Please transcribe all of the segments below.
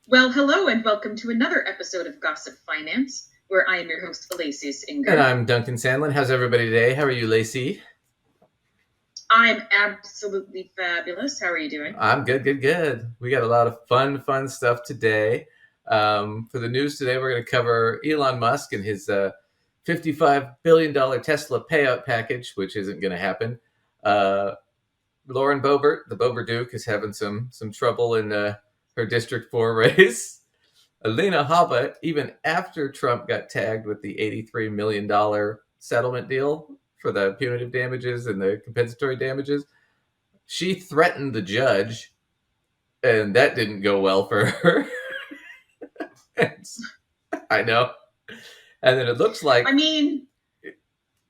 Well, hello and welcome to another episode of Gossip Finance, where I am your host, Elacius And Inger. I'm Duncan Sandlin. How's everybody today? How are you, Lacey? I'm absolutely fabulous. How are you doing? I'm good, good, good. We got a lot of fun stuff today. For the news today, we're going to cover Elon Musk and his $55 billion Tesla payout package, which isn't going to happen. Uh, Lauren Boebert, the Boebert Duke, is having some trouble in her District 4 race. Alina Habba, even after Trump got tagged with the $83 million settlement deal for the punitive damages and the compensatory damages, she threatened the judge, and that didn't go well for her. I know. And then it looks like, I mean,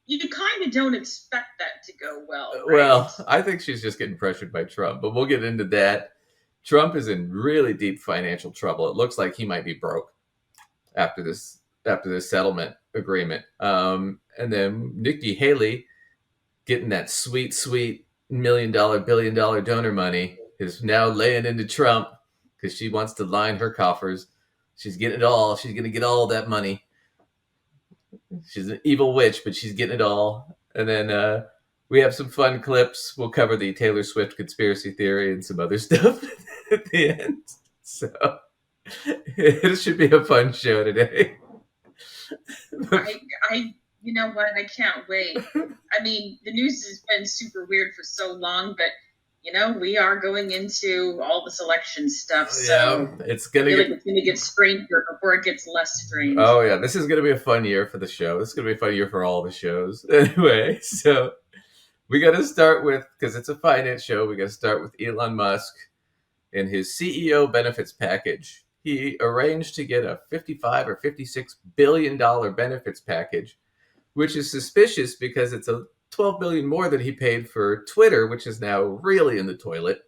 you kind of don't expect that to go well, right? well, I think she's just getting pressured by Trump, but we'll get into that. Trump is in really deep financial trouble. It looks like he might be broke after this settlement agreement. And then Nikki Haley getting that sweet $1 million, $1 billion donor money is now laying into Trump because she wants to line her coffers. She's getting it all. She's going to get all that money. She's an evil witch, but she's getting it all. And then we have some fun clips. We'll cover the Taylor Swift conspiracy theory and some other stuff at the end. So it should be a fun show today. You know what? I can't wait. I mean, the news has been super weird for so long, but we are going into all this election stuff, so yeah, it's gonna get stranger before it gets less strange. Oh yeah, this is gonna be a fun year for the show. This is gonna be a fun year for all the shows. Anyway, so we got to start with, because it's a finance show, we got to start with Elon Musk and his CEO benefits package. He arranged to get a 55 or $56 billion benefits package, which is suspicious because it's a 12 billion more than he paid for Twitter, which is now really in the toilet.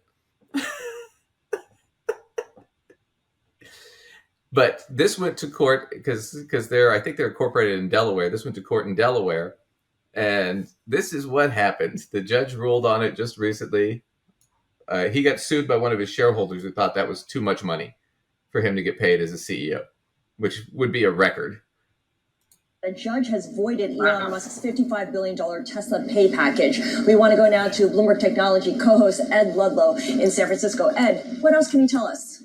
But this went to court because I think they're incorporated in Delaware. This went to court in Delaware, and this is what happened. The judge ruled on it just recently. He got sued by one of his shareholders who thought that was too much money for him to get paid as a CEO, which would be a record. A judge has voided Elon Musk's $55 billion Tesla pay package. We want to go now to Bloomberg Technology co-host Ed Ludlow in San Francisco. Ed, what else can you tell us?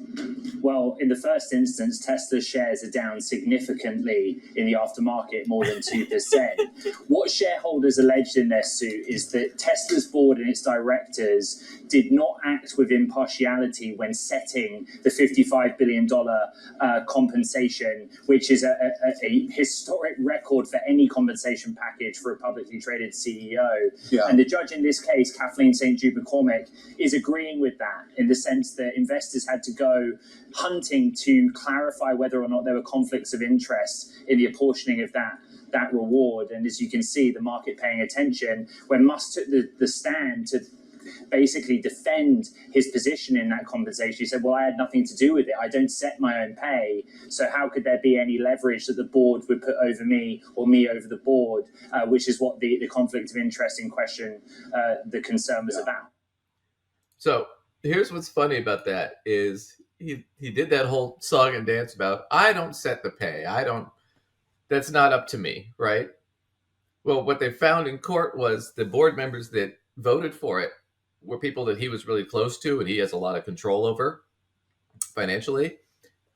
Well, in the first instance, Tesla's shares are down significantly in the aftermarket, more than 2%. What shareholders alleged in their suit is that Tesla's board and its directors did not act with impartiality when setting the $55 billion compensation, which is a historic record for any compensation package for a publicly traded CEO. Yeah. And the judge in this case, Kathleen St. Jude McCormick, is agreeing with that in the sense that investors had to go hunting to clarify whether or not there were conflicts of interest in the apportioning of that reward. And as you can see, the market paying attention when Musk took the stand to basically defend his position in that compensation. He said, well, I had nothing to do with it. I don't set my own pay. So how could there be any leverage that the board would put over me or me over the board, which is what the conflict of interest in question, the concern was about. So here's what's funny about that is he did that whole song and dance about, I don't set the pay. That's not up to me, right? Well, what they found in court was the board members that voted for it were people that he was really close to and he has a lot of control over financially.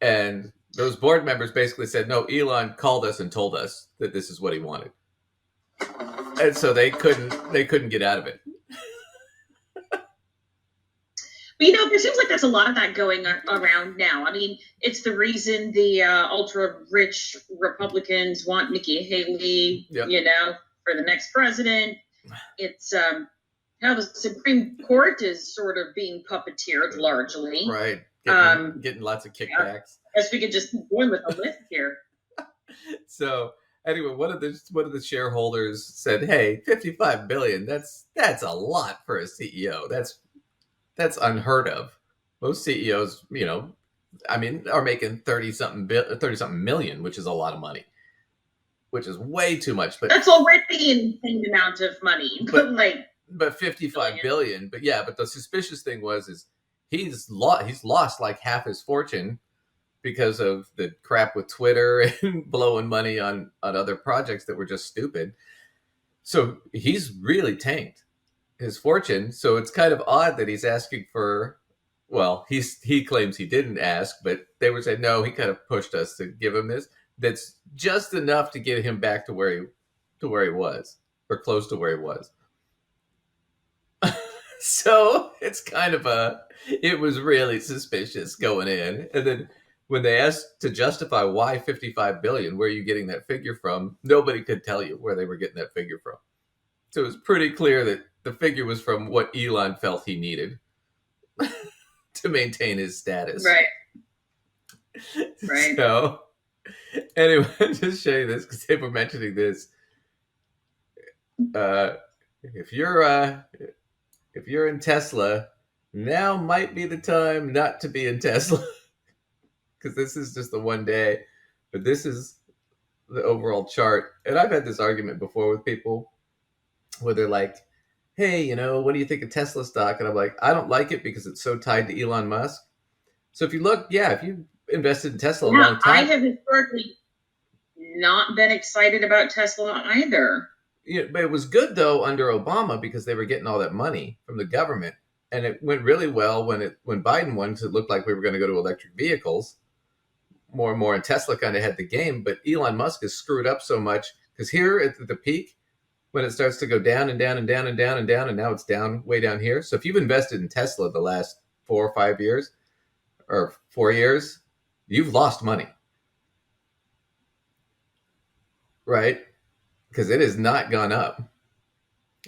And those board members basically said, no, Elon called us and told us that this is what he wanted. And so they couldn't get out of it. But, there seems like there's a lot of that going around now. I mean, it's the reason the ultra-rich Republicans want Nikki Haley, for the next president. It's how the Supreme Court is sort of being puppeteered largely. Right. Getting lots of kickbacks. I guess we could just keep going with the list here. So anyway, one of the shareholders said, hey, 55 billion, that's a lot for a CEO. That's unheard of. Most CEOs, are making 30-something million, which is a lot of money, which is way too much. But that's already an insane amount of money. But 55 billion. But the suspicious thing is he's lost like half his fortune because of the crap with Twitter and blowing money on other projects that were just stupid. So he's really tanked his fortune. So it's kind of odd that he's asking for, well, he claims he didn't ask, but they would say, no, he kind of pushed us to give him this. That's just enough to get him back to where he was, or close to where he was. So it's kind of it was really suspicious going in. And then when they asked to justify why 55 billion, where are you getting that figure from? Nobody could tell you where they were getting that figure from. So it was pretty clear that the figure was from what Elon felt he needed to maintain his status. Right. So anyway, just show you this because they were mentioning this. If you're in Tesla, now might be the time not to be in Tesla, because this is just the one day, but this is the overall chart. And I've had this argument before with people where they're like, hey, what do you think of Tesla stock? And I'm like, I don't like it because it's so tied to Elon Musk. So if you look, if you invested in Tesla a long time. I have historically not been excited about Tesla either. Yeah, but it was good though under Obama because they were getting all that money from the government, and it went really well when Biden won, because it looked like we were going to go to electric vehicles more and more, and Tesla kind of had the game. But Elon Musk has screwed up so much, because here at the peak, when it starts to go down and down and down and down and down, and now it's down way down here. So if you've invested in Tesla the last 4 or 5 years, or 4 years, you've lost money, right? Because it has not gone up.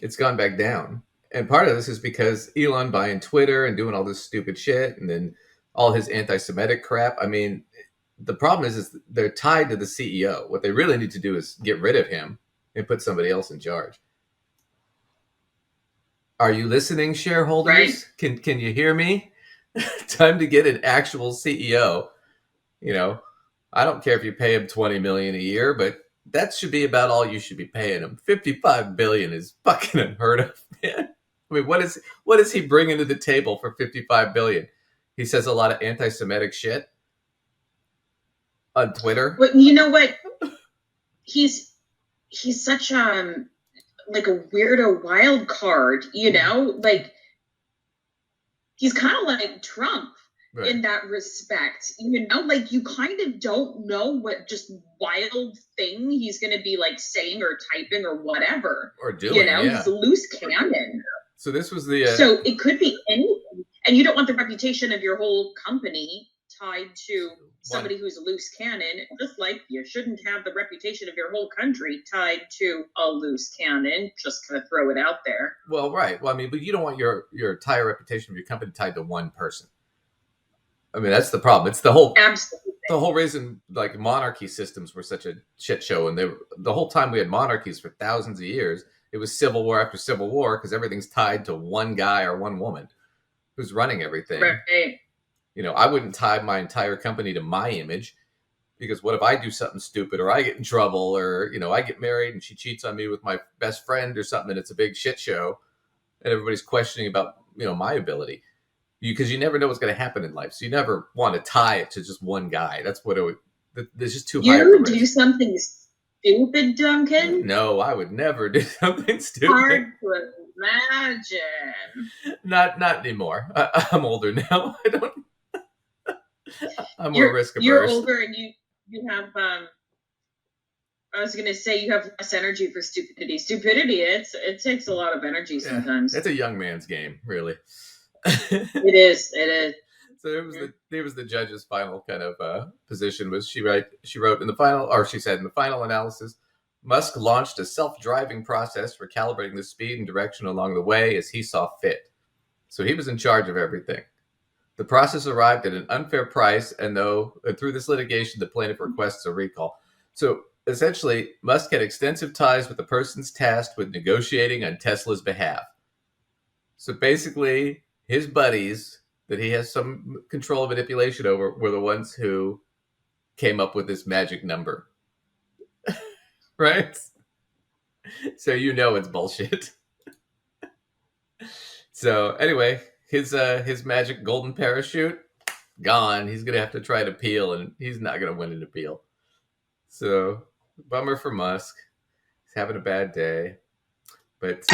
It's gone back down. And part of this is because Elon buying Twitter and doing all this stupid shit, and then all his anti-Semitic crap. I mean, the problem is they're tied to the CEO. What they really need to do is get rid of him and put somebody else in charge. Are you listening, shareholders? Right. Can you hear me? Time to get an actual CEO. I don't care if you pay him $20 million a year, but that should be about all you should be paying him. 55 billion is fucking unheard of, man. I mean, what is he bringing to the table for 55 billion? He says a lot of anti-Semitic shit on Twitter. But you know what? He's such like a weirdo wild card, like he's kind of like Trump. Right. In that respect, like you kind of don't know what just wild thing he's going to be like saying or typing or whatever. Or doing, He's a loose cannon. So this was the... So it could be anything. And you don't want the reputation of your whole company tied to somebody who's a loose cannon, just like you shouldn't have the reputation of your whole country tied to a loose cannon. Just kind of throw it out there. Well, right. Well, I mean, but you don't want your entire reputation of your company tied to one person. I mean, that's the problem. It's the whole reason like monarchy systems were such a shit show. And the whole time we had monarchies for thousands of years, it was civil war after civil war because everything's tied to one guy or one woman who's running everything. Right. I wouldn't tie my entire company to my image, because what if I do something stupid, or I get in trouble, or, I get married and she cheats on me with my best friend or something, and it's a big shit show and everybody's questioning about, my ability. Because you never know what's going to happen in life. So you never want to tie it to just one guy. That's what it would... There's just too high of a risk. You do something stupid, Duncan? No, I would never do something stupid. Hard to imagine. Not anymore. I'm older now. I'm more risk averse. You're older and you have... I was going to say you have less energy for stupidity. Stupidity, it takes a lot of energy sometimes. It's a young man's game, really. It is. So it was the judge's final kind of position. Was she wrote in the final, or she said in the final analysis, Musk launched a self-driving process for calibrating the speed and direction along the way as he saw fit. So he was in charge of everything. The process arrived at an unfair price, and through this litigation, the plaintiff requests a recall. So essentially, Musk had extensive ties with the persons tasked with negotiating on Tesla's behalf. So basically, his buddies that he has some control and manipulation over were the ones who came up with this magic number. Right? So it's bullshit. So anyway, his magic golden parachute gone. He's going to have to try to appeal, and he's not going to win an appeal. So, bummer for Musk. He's having a bad day. But